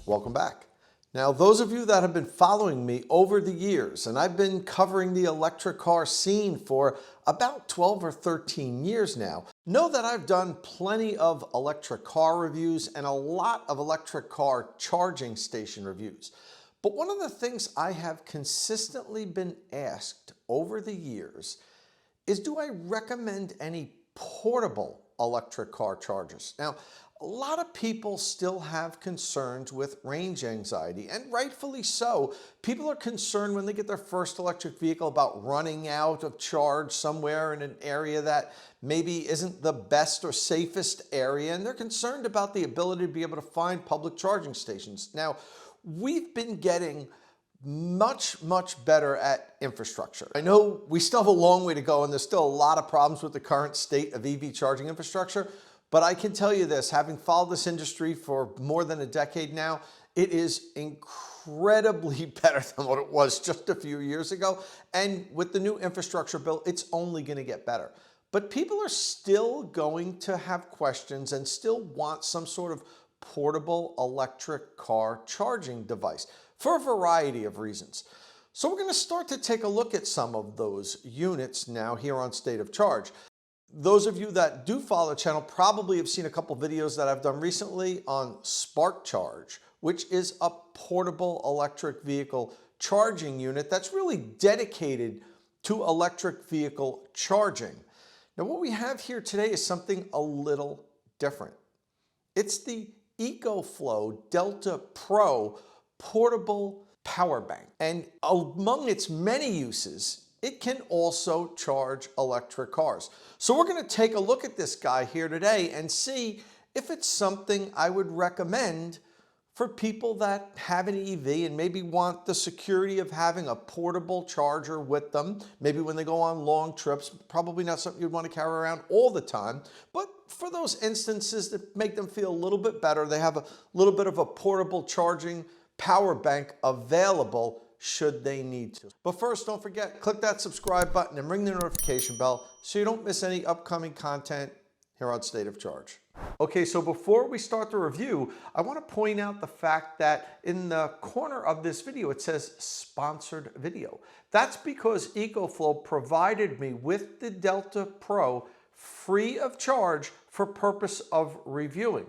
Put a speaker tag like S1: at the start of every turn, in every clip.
S1: Welcome back. Now, those of you that have been following me over the years, and I've been covering the electric car scene for about 12 or 13 years now, know that I've done plenty of electric car reviews and a lot of electric car charging station reviews. But one of the things I have consistently been asked over the years is, do I recommend any portable electric car chargers? Now, a lot of people still have concerns with range anxiety, and rightfully so. People are concerned when they get their first electric vehicle about running out of charge somewhere in an area that maybe isn't the best or safest area, and they're concerned about the ability to be able to find public charging stations. Now, we've been getting much better at infrastructure. I know we still have a long way to go, and there's still a lot of problems with the current state of EV charging infrastructure. But I can tell you this, having followed this industry for more than a decade now, it is incredibly better than what it was just a few years ago. And with the new infrastructure bill, it's only going to get better. But people are still going to have questions and still want some sort of portable electric car charging device for a variety of reasons. So we're going to start to take a look at some of those units now here on State of Charge. Those of you that do follow the channel probably have seen a couple videos that I've done recently on Spark Charge, which is a portable electric vehicle charging unit that's really dedicated to electric vehicle charging. Now, what we have here today is something a little different. It's the EcoFlow Delta Pro portable power bank. And among its many uses, it can also charge electric cars. So we're going to take a look at this guy here today and see if it's something I would recommend for people that have an EV and maybe want the security of having a portable charger with them. Maybe when they go on long trips, probably not something you'd want to carry around all the time, but for those instances that make them feel a little bit better, they have a little bit of a portable charging power bank available should they need to. But first, don't forget, click that subscribe button and ring the notification bell so you don't miss any upcoming content here on State of Charge. Okay, so before we start the review, I want to point out the fact that in the corner of this video, it says sponsored video. That's because EcoFlow provided me with the Delta Pro free of charge for purpose of reviewing.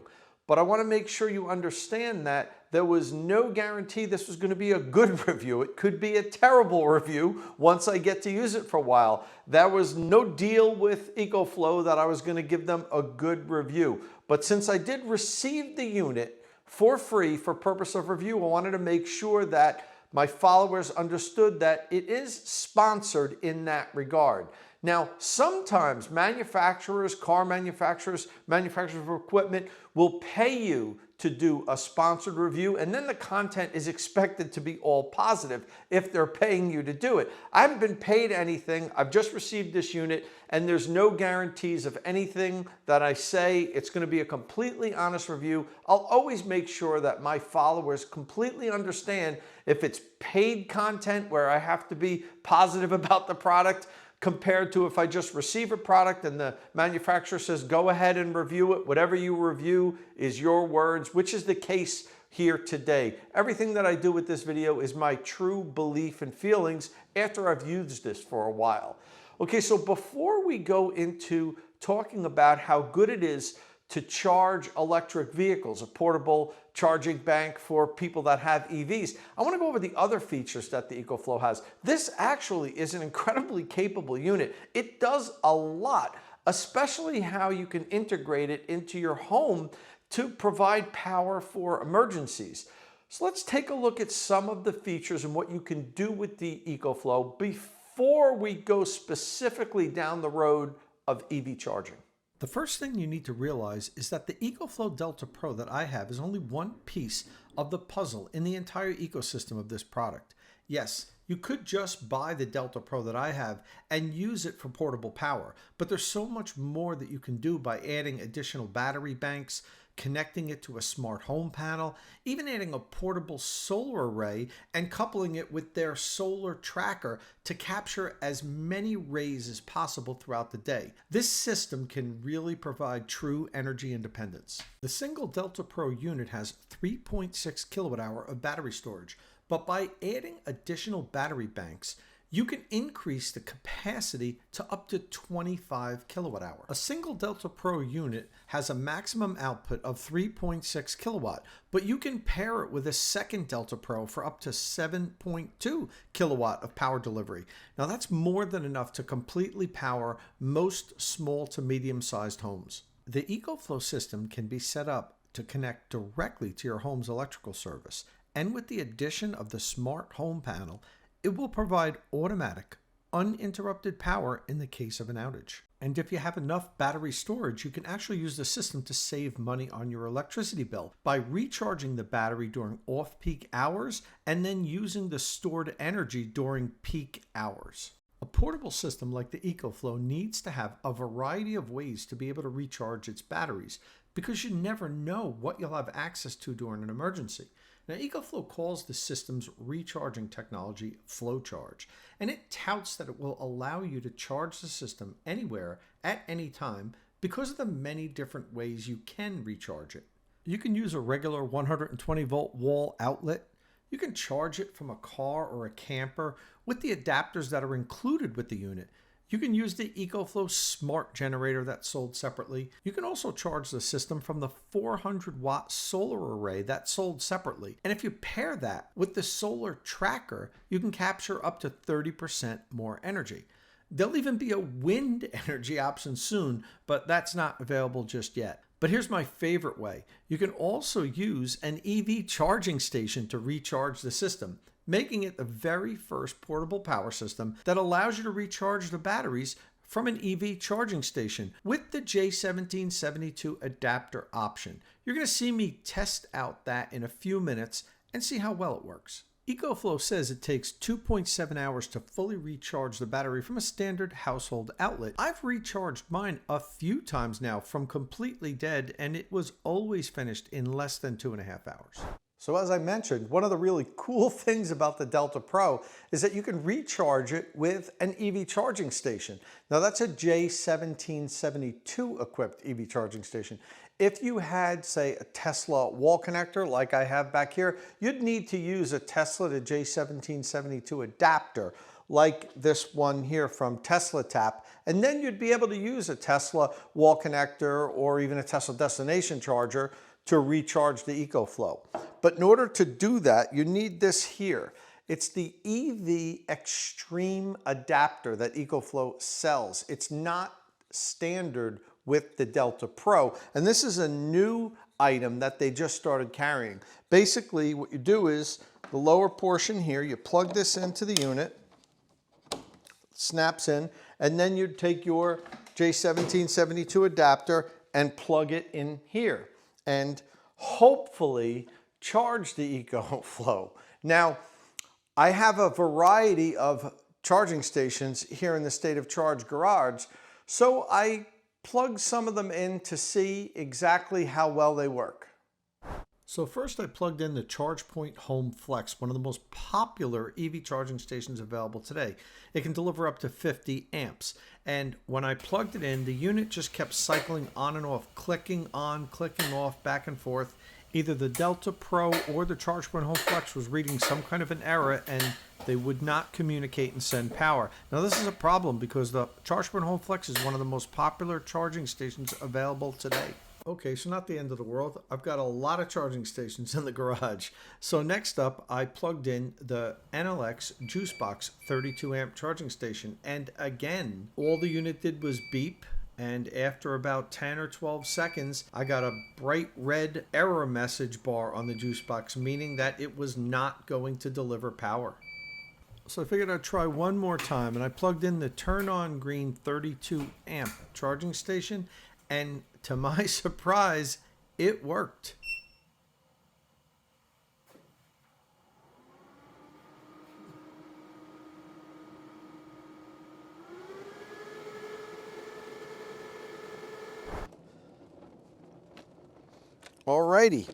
S1: But I want to make sure you understand that there was no guarantee this was going to be a good review. It could be a terrible review once I get to use it for a while. There was no deal with EcoFlow that I was going to give them a good review. But since I did receive the unit for free for purpose of review, I wanted to make sure that my followers understood that it is sponsored in that regard. Now, sometimes manufacturers, car manufacturers, manufacturers of equipment will pay you to do a sponsored review, and then the content is expected to be all positive if they're paying you to do it. I haven't been paid anything. I've just received this unit, and there's no guarantees of anything that I say. It's going to be a completely honest review. I'll always make sure that my followers completely understand if it's paid content where I have to be positive about the product, compared to if I just receive a product and the manufacturer says, go ahead and review it. Whatever you review is your words, which is the case here today. Everything that I do with this video is my true belief and feelings after I've used this for a while. Okay, so before we go into talking about how good it is to charge electric vehicles, a portable charging bank for people that have EVs, I want to go over the other features that the EcoFlow has. This actually is an incredibly capable unit. It does a lot, especially how you can integrate it into your home to provide power for emergencies. So let's take a look at some of the features and what you can do with the EcoFlow before we go specifically down the road of EV charging. The first thing you need to realize is that the EcoFlow Delta Pro that I have is only one piece of the puzzle in the entire ecosystem of this product. Yes, you could just buy the Delta Pro that I have and use it for portable power, but there's so much more that you can do by adding additional battery banks, connecting it to a smart home panel, even adding a portable solar array and coupling it with their solar tracker to capture as many rays as possible throughout the day. This system can really provide true energy independence. The single Delta Pro unit has 3.6 kilowatt hour of battery storage, but by adding additional battery banks, you can increase the capacity to up to 25 kilowatt hour. A single Delta Pro unit has a maximum output of 3.6 kilowatt, but you can pair it with a second Delta Pro for up to 7.2 kilowatt of power delivery. Now that's more than enough to completely power most small to medium-sized homes. The EcoFlow system can be set up to connect directly to your home's electrical service, and with the addition of the smart home panel, it will provide automatic, uninterrupted power in the case of an outage. And if you have enough battery storage, you can actually use the system to save money on your electricity bill by recharging the battery during off-peak hours and then using the stored energy during peak hours. A portable system like the EcoFlow needs to have a variety of ways to be able to recharge its batteries because you never know what you'll have access to during an emergency. Now, EcoFlow calls the system's recharging technology FlowCharge, and it touts that it will allow you to charge the system anywhere at any time because of the many different ways you can recharge it. You can use a regular 120 volt wall outlet. You can charge it from a car or a camper with the adapters that are included with the unit. You can use the EcoFlow Smart Generator that's sold separately. You can also charge the system from the 400 watt solar array that's sold separately. And if you pair that with the solar tracker, you can capture up to 30% more energy. There'll even be a wind energy option soon, but that's not available just yet. But here's my favorite way. You can also use an EV charging station to recharge the system, making it the very first portable power system that allows you to recharge the batteries from an EV charging station with the J1772 adapter option. You're going to see me test out that in a few minutes and see how well it works. EcoFlow says it takes 2.7 hours to fully recharge the battery from a standard household outlet. I've recharged mine a few times now from completely dead, and it was always finished in less than 2.5 hours. So as I mentioned, one of the really cool things about the Delta Pro is that you can recharge it with an EV charging station. Now that's a J1772 equipped EV charging station. If you had, say, a Tesla wall connector like I have back here, you'd need to use a Tesla to J1772 adapter like this one here from Tesla Tap, and then you'd be able to use a Tesla wall connector or even a Tesla destination charger to recharge the EcoFlow. But in order to do that, you need this here. It's the EV Extreme adapter that EcoFlow sells. It's not standard with the Delta Pro, and this is a new item that they just started carrying. Basically, what you do is the lower portion here, you plug this into the unit, snaps in, and then you'd take your J1772 adapter and plug it in here and hopefully charge the EcoFlow. Now, I have a variety of charging stations here in the State of Charge garage, so I plug some of them in to see exactly how well they work. So first I plugged in the ChargePoint Home Flex, one of the most popular EV charging stations available today. It can deliver up to 50 amps. And when I plugged it in, the unit just kept cycling on and off, clicking on, clicking off, back and forth. Either the Delta Pro or the ChargePoint Home Flex was reading some kind of an error and they would not communicate and send power. Now this is a problem because the ChargePoint Home Flex is one of the most popular charging stations available today. Okay, so not the end of the world. I've got a lot of charging stations in the garage. So next up, I plugged in the NLX Juicebox 32 amp charging station. And again, all the unit did was beep. And after about 10 or 12 seconds, I got a bright red error message bar on the Juicebox, meaning that it was not going to deliver power. So I figured I'd try one more time, and I plugged in the Turn On Green 32 amp charging station, and to my surprise, it worked. Alrighty.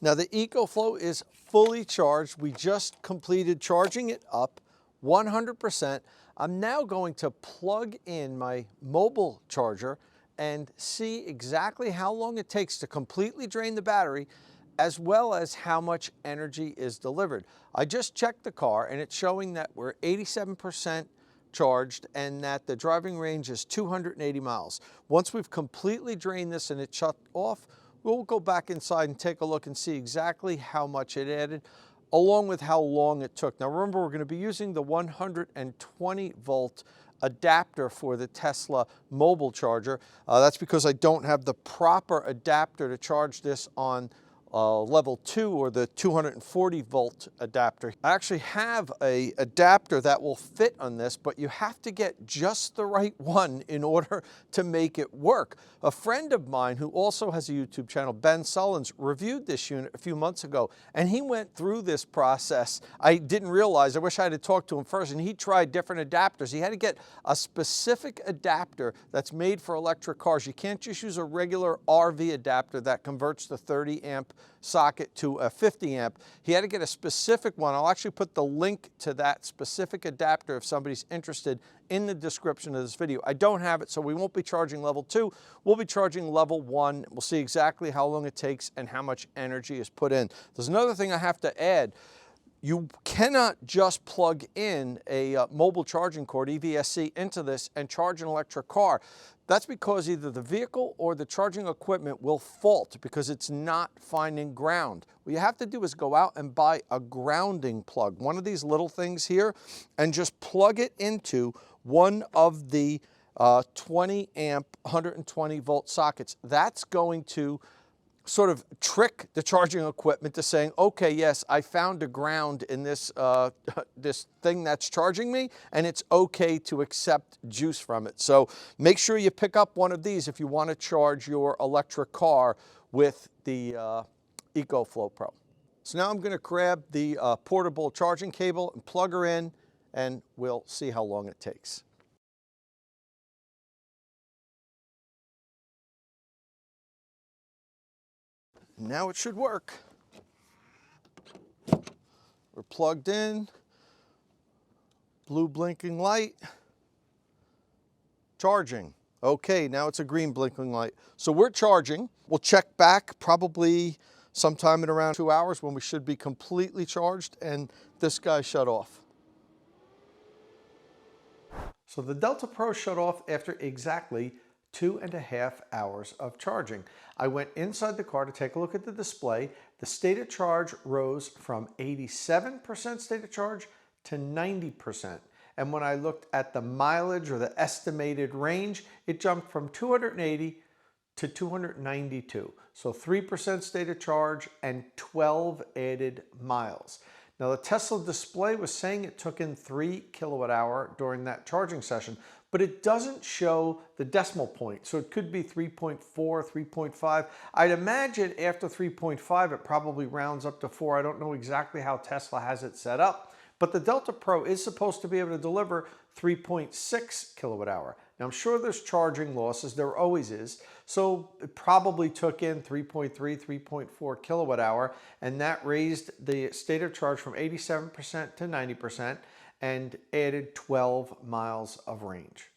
S1: Now the EcoFlow is fully charged. We just completed charging it up 100%. I'm now going to plug in my mobile charger and see exactly how long it takes to completely drain the battery, as well as how much energy is delivered. I just checked the car and it's showing that we're 87% charged and that the driving range is 280 miles. Once we've completely drained this and it's shut off, we'll go back inside and take a look and see exactly how much it added, along with how long it took. Now remember, we're going to be using the 120 volt adapter for the Tesla mobile charger. That's because I don't have the proper adapter to charge this on level 2 or the 240 volt adapter. I actually have an adapter that will fit on this, but you have to get just the right one in order to make it work. A friend of mine who also has a YouTube channel, Ben Sullins, reviewed this unit a few months ago, and he went through this process. I didn't realize, I wish I had talked to him first, and he tried different adapters. He had to get a specific adapter that's made for electric cars. You can't just use a regular RV adapter that converts the 30 amp socket to a 50 amp. He had to get a specific one. I'll actually put the link to that specific adapter if somebody's interested in the description of this video. I don't have it, so we won't be charging level 2. We'll be charging level 1. We'll see exactly how long it takes and how much energy is put in. There's another thing I have to add. You cannot just plug in a mobile charging cord, EVSC, into this and charge an electric car. That's because either the vehicle or the charging equipment will fault because it's not finding ground. What you have to do is go out and buy a grounding plug, one of these little things here, and just plug it into one of the 20 amp, 120 volt sockets. That's going to sort of trick the charging equipment to saying, okay, yes, I found a ground in this, this thing that's charging me, and it's okay to accept juice from it. So make sure you pick up one of these if you want to charge your electric car with the EcoFlow Pro. So now I'm going to grab the portable charging cable and plug her in, and we'll see how long it takes. Now it should work. We're plugged in, blue blinking light, charging. Okay, now it's a green blinking light. So we're charging. We'll check back probably sometime in around 2 hours when we should be completely charged and this guy shut off. So the Delta Pro shut off after exactly 2.5 hours of charging. I went inside the car to take a look at the display. The state of charge rose from 87% state of charge to 90%. And when I looked at the mileage or the estimated range, it jumped from 280 to 292. So 3% state of charge and 12 added miles. Now the Tesla display was saying it took in 3 kilowatt hour during that charging session, but it doesn't show the decimal point. So it could be 3.4, 3.5. I'd imagine after 3.5, it probably rounds up to 4. I don't know exactly how Tesla has it set up, but the Delta Pro is supposed to be able to deliver 3.6 kilowatt hour. Now I'm sure there's charging losses, there always is. So it probably took in 3.3, 3.4 kilowatt hour, and that raised the state of charge from 87% to 90% and added 12 miles of range.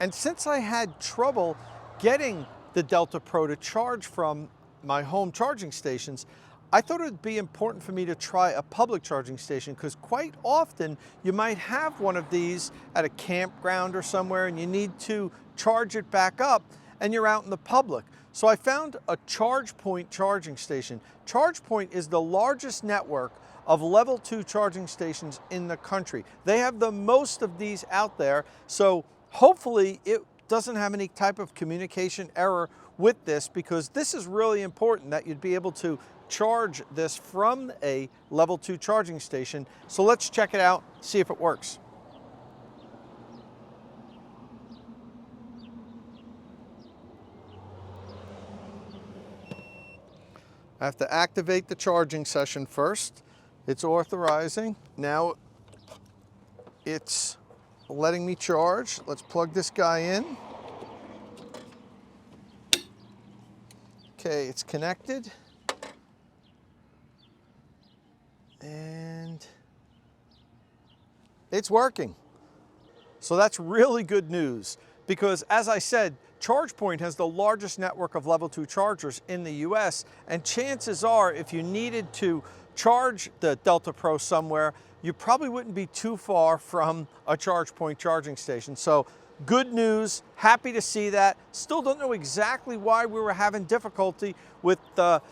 S1: And since I had trouble getting the Delta Pro to charge from my home charging stations, I thought it would be important for me to try a public charging station, because quite often you might have one of these at a campground or somewhere and you need to charge it back up and you're out in the public. So I found a ChargePoint charging station. ChargePoint is the largest network of level 2 charging stations in the country. They have the most of these out there, so hopefully it doesn't have any type of communication error with this, because this is really important that you'd be able to charge this from a level 2 charging station. So let's check it out, see if it works. I have to activate the charging session first. It's authorizing. Now it's letting me charge. Let's plug this guy in. Okay, it's connected. And it's working. So that's really good news because, as I said, ChargePoint has the largest network of level 2 chargers in the US, and chances are if you needed to charge the Delta Pro somewhere, you probably wouldn't be too far from a ChargePoint charging station. So good news, happy to see that. Still don't know exactly why we were having difficulty with the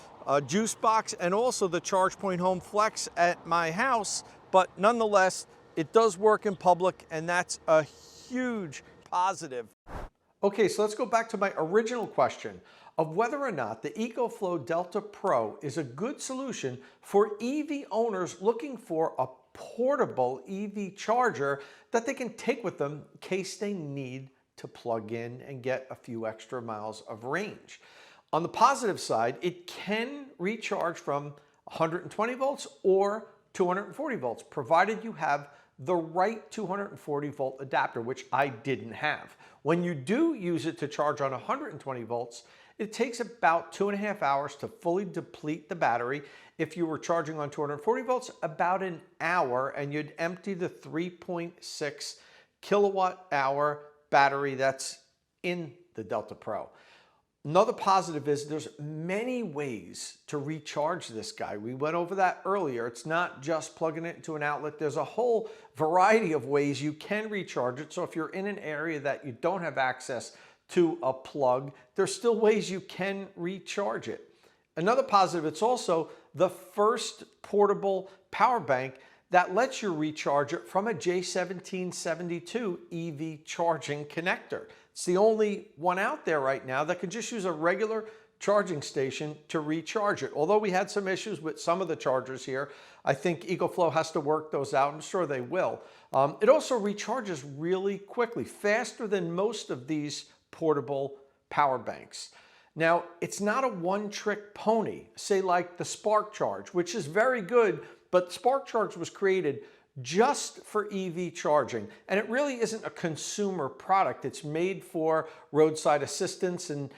S1: juice box and also the ChargePoint Home Flex at my house, but nonetheless, it does work in public, and that's a huge positive. Okay, so let's go back to my original question of whether or not the EcoFlow Delta Pro is a good solution for EV owners looking for a portable EV charger that they can take with them in case they need to plug in and get a few extra miles of range. On the positive side, it can recharge from 120 volts or 240 volts, provided you have the right 240 volt adapter, which I didn't have. When you do use it to charge on 120 volts, it takes about 2.5 hours to fully deplete the battery. If you were charging on 240 volts, about an hour, and you'd empty the 3.6 kilowatt hour battery that's in the Delta Pro. Another positive is there's many ways to recharge this guy. We went over that earlier. It's not just plugging it into an outlet. There's a whole variety of ways you can recharge it. So if you're in an area that you don't have access to a plug, there's still ways you can recharge it. Another positive, it's also the first portable power bank that lets you recharge it from a J1772 EV charging connector. It's the only one out there right now that can just use a regular charging station to recharge it. Although we had some issues with some of the chargers here, I think EcoFlow has to work those out. I'm sure they will. It also recharges really quickly, faster than most of these portable power banks. Now, it's not a one-trick pony, say like the Spark Charge, which is very good, but Spark Charge was created just for EV charging, and it really isn't a consumer product. It's made for roadside assistance and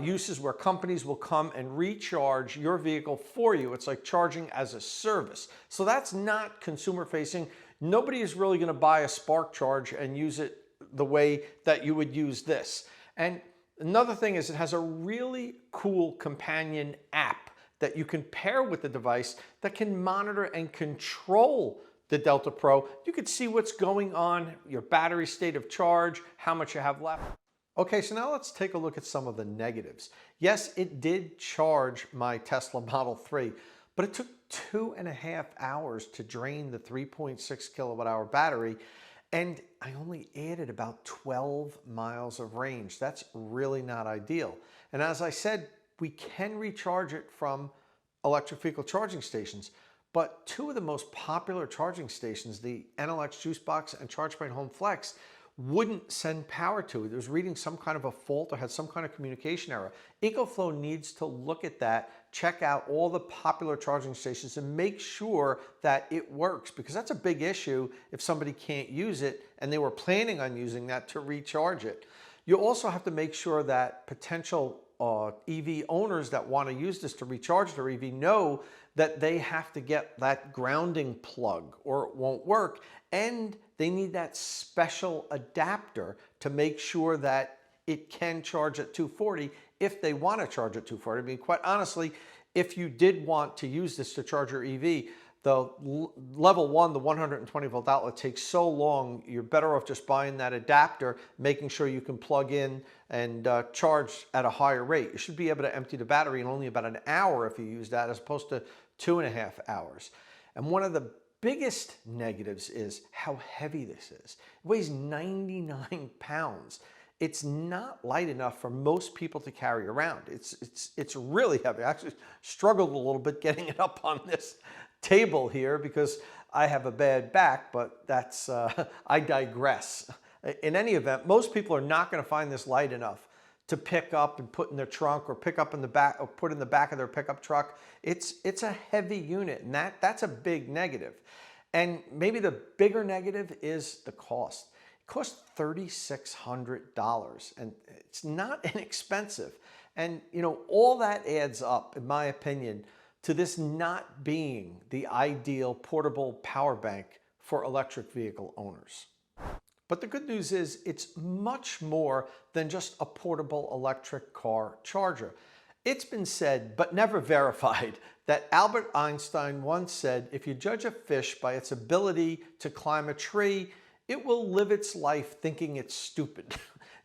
S1: uses where companies will come and recharge your vehicle for you. It's like charging as a service. So that's not consumer facing. Nobody is really going to buy a Spark Charge and use it the way that you would use this. And another thing is it has a really cool companion app that you can pair with the device that can monitor and control the Delta Pro. You can see what's going on, your battery state of charge, how much you have left. Okay, so now let's take a look at some of the negatives. Yes, it did charge my Tesla Model 3, but it took 2.5 hours to drain the 3.6 kilowatt hour battery, and I only added about 12 miles of range. That's really not ideal. And as I said, we can recharge it from electric vehicle charging stations, but two of the most popular charging stations, the NLX Juice Box and ChargePoint Home Flex, wouldn't send power to it. It was reading some kind of a fault or had some kind of communication error. EcoFlow needs to look at that, check out all the popular charging stations and make sure that it works, because that's a big issue if somebody can't use it and they were planning on using that to recharge it. You also have to make sure that potential EV owners that want to use this to recharge their EV know that they have to get that grounding plug or it won't work, and they need that special adapter to make sure that it can charge at 240 if they want to charge at 240. I mean, quite honestly, if you did want to use this to charge your EV, the level 1, the 120 volt outlet takes so long, you're better off just buying that adapter, making sure you can plug in and charge at a higher rate. You should be able to empty the battery in only about an hour if you use that, as opposed to 2.5 hours. And one of the biggest negatives is how heavy this is. It weighs 99 pounds. It's not light enough for most people to carry around. It's really heavy. I actually struggled a little bit getting it up on this table here because I have a bad back, but that's, I digress. In any event, most people are not going to find this light enough to pick up and put in their trunk, or pick up in the back, or put in the back of their pickup truck. It's a heavy unit, and that's a big negative. And maybe the bigger negative is the cost. It costs $3,600, and it's not inexpensive. And all that adds up, in my opinion, to this not being the ideal portable power bank for electric vehicle owners. But the good news is it's much more than just a portable electric car charger. It's been said, but never verified, that Albert Einstein once said, if you judge a fish by its ability to climb a tree, it will live its life thinking it's stupid.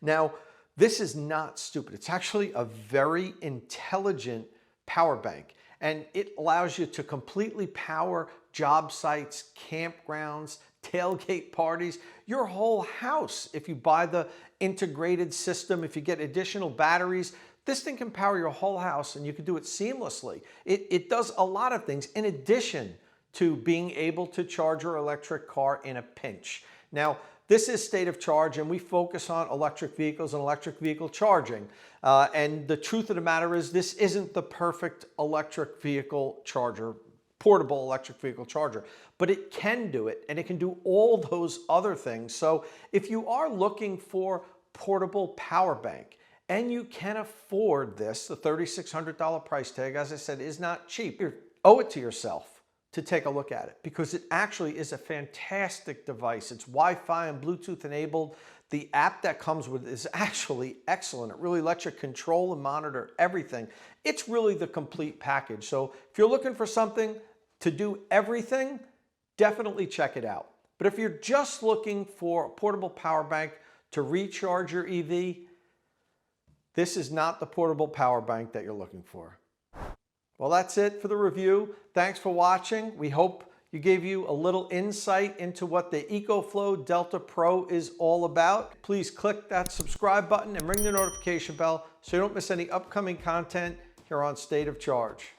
S1: Now, this is not stupid. It's actually a very intelligent power bank, and it allows you to completely power job sites, campgrounds, tailgate parties, your whole house. If you buy the integrated system, if you get additional batteries, this thing can power your whole house and you can do it seamlessly. It does a lot of things in addition to being able to charge your electric car in a pinch. Now, this is State of Charge, and we focus on electric vehicles and electric vehicle charging. And the truth of the matter is this isn't the perfect electric vehicle charger, portable electric vehicle charger, but it can do it, and it can do all those other things. So if you are looking for portable power bank, and you can afford this, the $3,600 price tag, as I said, is not cheap. You owe it to yourself to take a look at it, because it actually is a fantastic device. It's Wi-Fi and Bluetooth enabled. The app that comes with it is actually excellent. It really lets you control and monitor everything. It's really the complete package. So if you're looking for something to do everything, definitely check it out. But if you're just looking for a portable power bank to recharge your EV, this is not the portable power bank that you're looking for. Well, that's it for the review. Thanks for watching. We hope you gave you a little insight into what the EcoFlow Delta Pro is all about. Please click that subscribe button and ring the notification bell so you don't miss any upcoming content here on State of Charge.